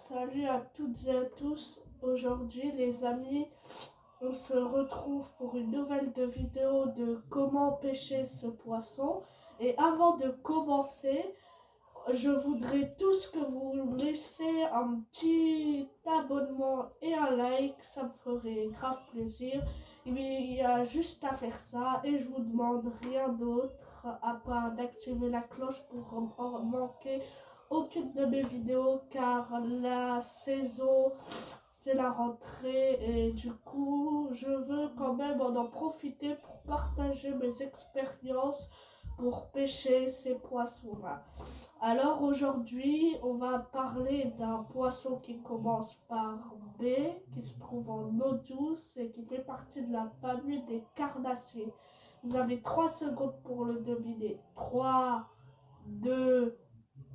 Salut à toutes et à tous. Aujourd'hui, les amis, on se retrouve pour une nouvelle vidéo de comment pêcher ce poisson. Et avant de commencer, je voudrais tous que vous laissiez un petit abonnement et un like, ça me ferait grave plaisir. Il y a juste à faire ça et je vous demande rien d'autre à part d'activer la cloche pour en manquer aucune de mes vidéos car la saison c'est la rentrée et du coup je veux quand même en profiter pour partager mes expériences pour pêcher ces poissons là. Alors aujourd'hui, on va parler d'un poisson qui commence par B, qui se trouve en eau douce et qui fait partie de la famille des carnassiers. Vous avez 3 secondes pour le deviner. 3, 2,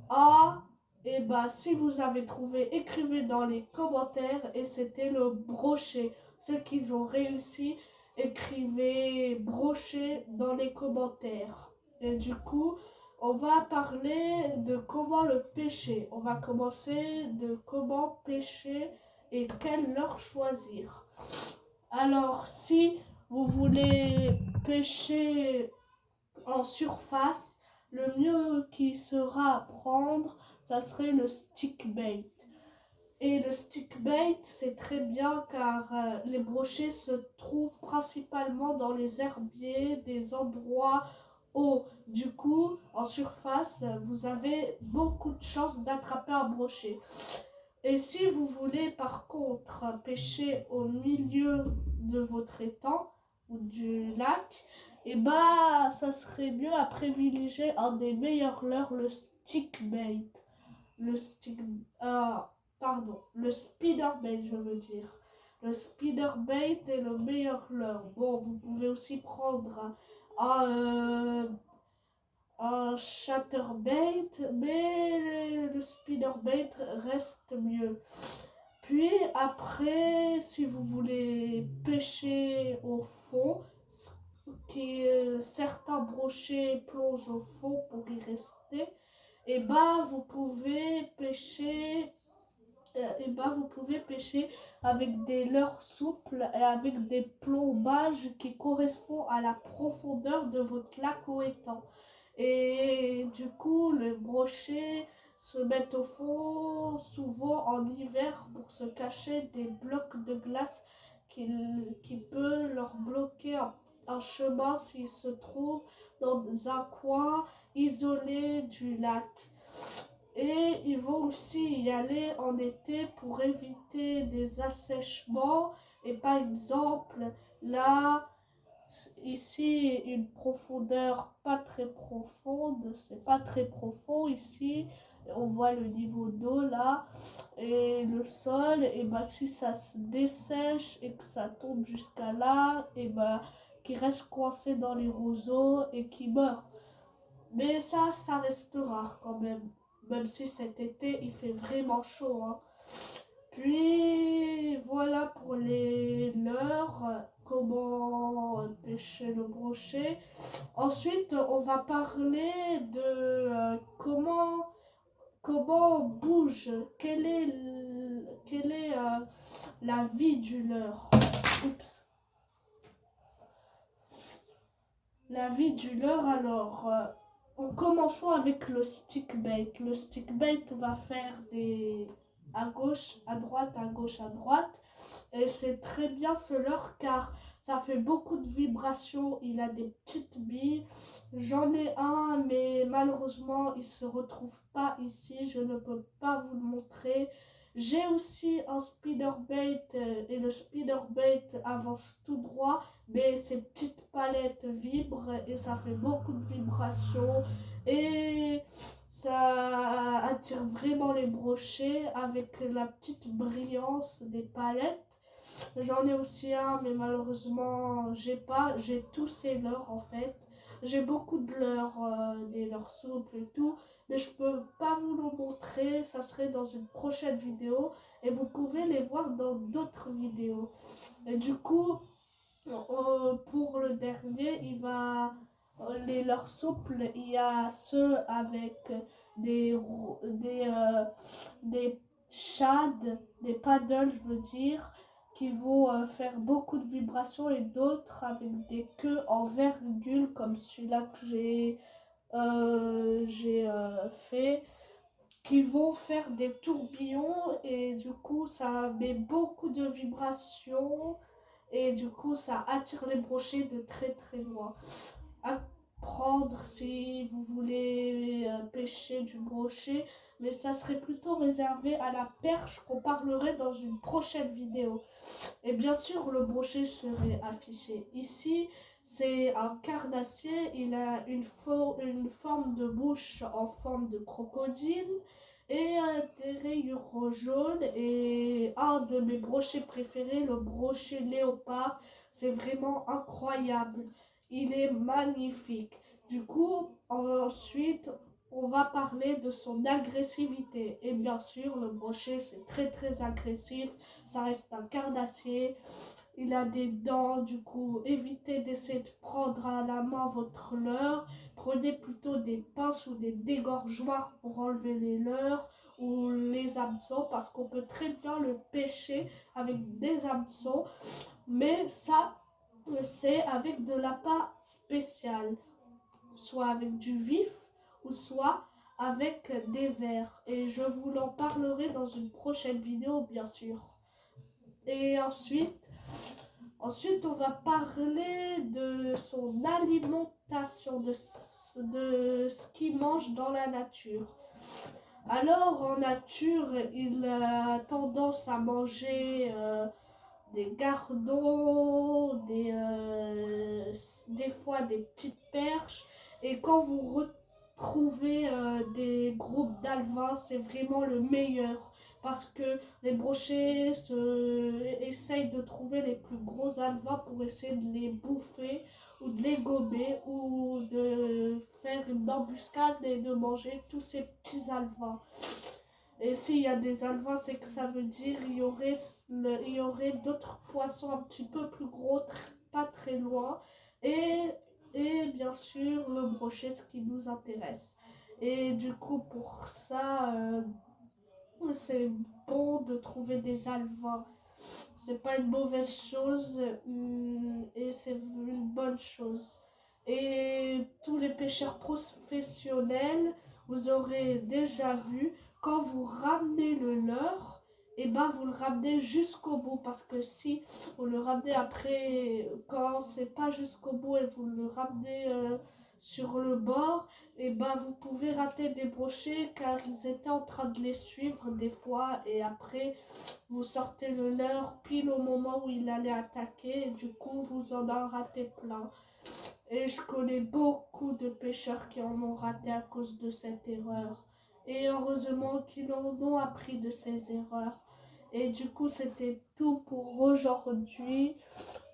1. Et bah si vous avez trouvé, écrivez dans les commentaires et c'était le brochet. Ceux qui ont réussi, écrivez brochet dans les commentaires. Et du coup, on va parler de comment le pêcher. On va commencer de comment pêcher et quelle heure choisir. Alors, si vous voulez pêcher en surface, le mieux qui sera à prendre, ça serait le stick bait. Et le stick bait, c'est très bien car les brochets se trouvent principalement dans les herbiers, des endroits hauts. Du coup, en surface, vous avez beaucoup de chances d'attraper un brochet. Et si vous voulez par contre pêcher au milieu de votre étang ou du lac, et bah ça serait mieux à privilégier un des meilleurs leurres, le stick bait. Le stick, le spinnerbait, je veux dire. Le spinnerbait est le meilleur leurre. Bon, vous pouvez aussi prendre un chatterbait, mais le spinnerbait reste mieux. Puis après, si vous voulez pêcher au fond, certains brochets plongent au fond pour y rester, et bah vous pouvez pêcher avec des leurres souples et avec des plombages qui correspondent à la profondeur de votre lac ou étang. Et du coup, les brochets se mettent au fond souvent en hiver pour se cacher des blocs de glace qui peut leur bloquer un chemin s'ils se trouvent dans un coin isolé du lac. Et ils vont aussi y aller en été pour éviter des assèchements. Et par exemple, là, ici, une profondeur pas très profonde, c'est pas très profond ici. On voit le niveau d'eau là et le sol. Et bah, si ça se dessèche et que ça tombe jusqu'à là, et bah, qui reste coincé dans les roseaux et qui meurt. Mais ça reste rare quand même. Même si cet été, il fait vraiment chaud. Hein. Puis, voilà pour les leurres, comment pêcher le brochet. Ensuite, on va parler de comment on bouge. Quelle est la vie du leurre. Oups. La vie du leurre, alors... en commençant avec le stick bait. Le stick bait va faire des à gauche, à droite, à gauche, à droite. Et c'est très bien ce leurre car ça fait beaucoup de vibrations. Il a des petites billes. J'en ai un, mais malheureusement, il ne se retrouve pas ici. Je ne peux pas vous le montrer. J'ai aussi un spinnerbait et le spinnerbait avance tout droit, mais ses petites palettes vibrent et ça fait beaucoup de vibrations et ça attire vraiment les brochets avec la petite brillance des palettes. J'en ai aussi un, mais malheureusement, j'ai tous ces leurres en fait. J'ai beaucoup de leurres, des leurres souples et tout, mais je peux pas vous le montrer, ça serait dans une prochaine vidéo et vous pouvez les voir dans d'autres vidéos. Et du coup, pour le dernier, les leurres souples, il y a ceux avec des shad, des paddles, je veux dire, qui vont faire beaucoup de vibrations et d'autres avec des queues en virgule comme celui-là que j'ai fait, qui vont faire des tourbillons et du coup ça met beaucoup de vibrations et du coup ça attire les brochets de très très loin. À prendre si vous voulez pêcher du brochet, mais ça serait plutôt réservé à la perche qu'on parlerait dans une prochaine vidéo. Et bien sûr, le brochet serait affiché ici. C'est un carnassier, il a une forme de bouche en forme de crocodile et des rayures jaunes. Et un de mes brochets préférés, le brochet léopard, c'est vraiment incroyable. Il est magnifique. Du coup, ensuite, on va parler de son agressivité. Et bien sûr, le brochet, c'est très très agressif. Ça reste un carnassier. Il a des dents, du coup, évitez d'essayer de prendre à la main votre leurre. Prenez plutôt des pinces ou des dégorgeoirs pour enlever les leurres ou les hameçons parce qu'on peut très bien le pêcher avec des hameçons. Mais ça, c'est avec de l'appât spécial, soit avec du vif ou soit avec des vers. Et je vous en parlerai dans une prochaine vidéo, bien sûr. Et ensuite on va parler de son alimentation, de ce qu'il mange dans la nature. Alors en nature, il a tendance à manger des gardons, des fois des petites perches. Et quand vous retrouvez des groupes d'alevins, c'est vraiment le meilleur. Parce que les brochets essayent de trouver les plus gros alevins pour essayer de les bouffer ou de les gober ou de faire une embuscade et de manger tous ces petits alevins. Et s'il y a des alevins, c'est que ça veut dire qu'il y aurait d'autres poissons un petit peu plus gros, pas très loin. Et bien sûr, le brochet, ce qui nous intéresse. Et du coup, pour ça, c'est bon de trouver des alevins. C'est pas une mauvaise chose et c'est une bonne chose. Et tous les pêcheurs professionnels, vous aurez déjà vu, quand vous ramenez le leurre, et ben vous le ramenez jusqu'au bout parce que si vous le ramenez après, quand c'est pas jusqu'au bout et vous le ramenez sur le bord, et ben vous pouvez rater des brochets car ils étaient en train de les suivre des fois et après vous sortez le leurre pile au moment où il allait attaquer et du coup vous en avez raté plein. Et je connais beaucoup de pêcheurs qui en ont raté à cause de cette erreur. Et heureusement qu'ils en ont appris de ces erreurs. Et du coup, c'était tout pour aujourd'hui.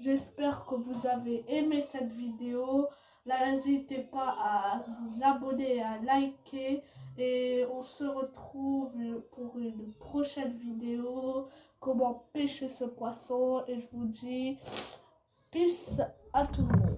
J'espère que vous avez aimé cette vidéo. N'hésitez pas à vous abonner et à liker. Et on se retrouve pour une prochaine vidéo. Comment pêcher ce poisson. Et je vous dis peace à tout le monde.